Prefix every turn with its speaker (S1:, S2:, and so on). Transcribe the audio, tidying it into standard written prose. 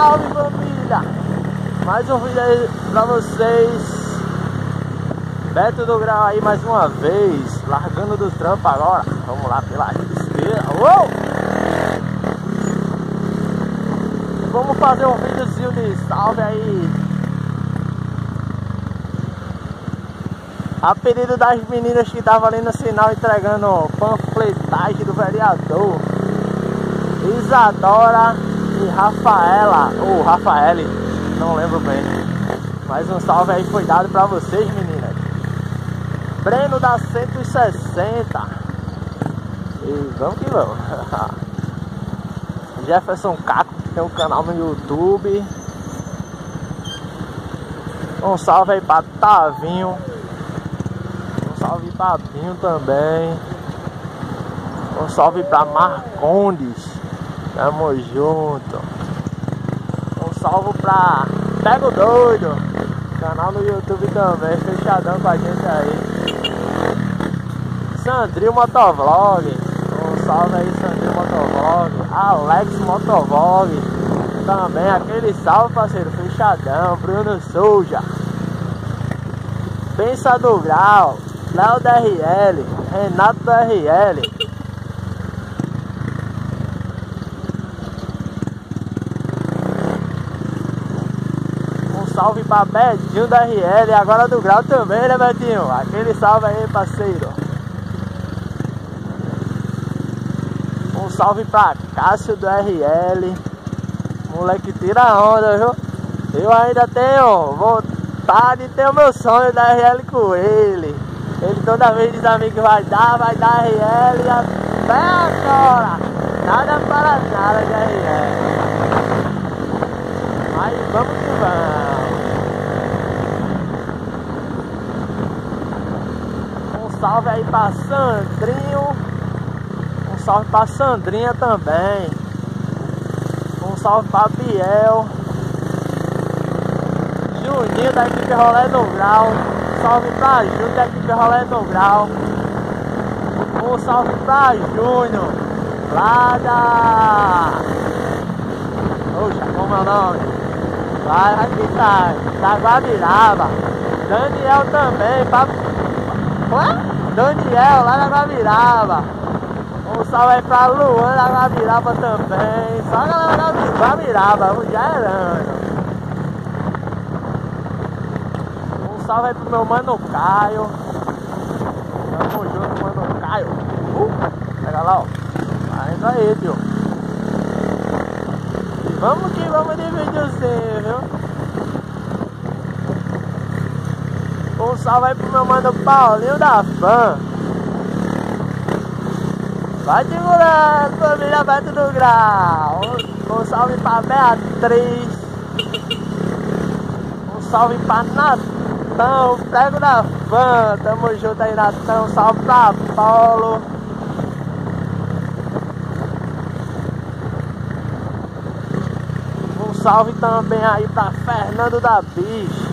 S1: salve família! Mais um vídeo aí pra vocês. Beto do Grau aí mais uma vez, largando do trampo agora. Vamos lá pela esquerda. Uou! Vamos fazer um videozinho de salve aí. A pedido das meninas que estavam ali no sinal entregando panfletagem do vereador, Isadora e Rafaela, ou Rafaele, não lembro bem. Mas um salve aí foi dado pra vocês, meninas. Breno da 160. E vamos que vamos. Jefferson Caco, que tem um canal no YouTube. Um salve aí pra Tavinho. Um salve pra Binho também. Um salve pra Marcondes. Tamo junto. Um salve pra Pego Doido, canal no YouTube também, fechadão com a gente aí. Sandrinho Motovlog, um salve aí Sandrinho Motovlog. Alex Motovlog também, aquele salve parceiro, fechadão. Bruno Souza, Pensa do Grau, Léo da RL, Renato da RL. Salve pra Betinho da RL e agora do Grau também, né Betinho? Aquele salve aí, parceiro. Um salve pra Cássio do RL. Moleque tira onda, viu? Eu ainda tenho vontade de ter o meu sonho da RL com ele. Ele toda vez diz a mim que vai dar RL e até agora nada para nada de RL. Mas vamos que vamos. Um salve aí pra Sandrinho. Um salve pra Sandrinha também. Um salve pra Biel. Juninho da equipe Rolê no Grau. Um salve pra Júnior da equipe Rolê no Grau. Um salve pra Júnior lá da... Poxa, como é o nome? Vai aqui da Guabiraba. Daniel também, Daniel lá da Guabiraba. Um salve aí pra Luan da Guabiraba também. Só a galera da Guabiraba, o Gerando. Um salve aí pro meu mano Caio. Tamo junto, mano Caio. Pega lá, ó. Vai indo aí, tio. Vamos que vamos de videozinho, viu? Um salve aí pro meu mano Paulinho da Fã. Vai segurando, família Beto do Grau. Um salve pra Beatriz. Um salve pra Natão, Prego da Fã. Tamo junto aí, Natão. Um salve pra Apolo. Salve também aí pra Fernando da Bicho.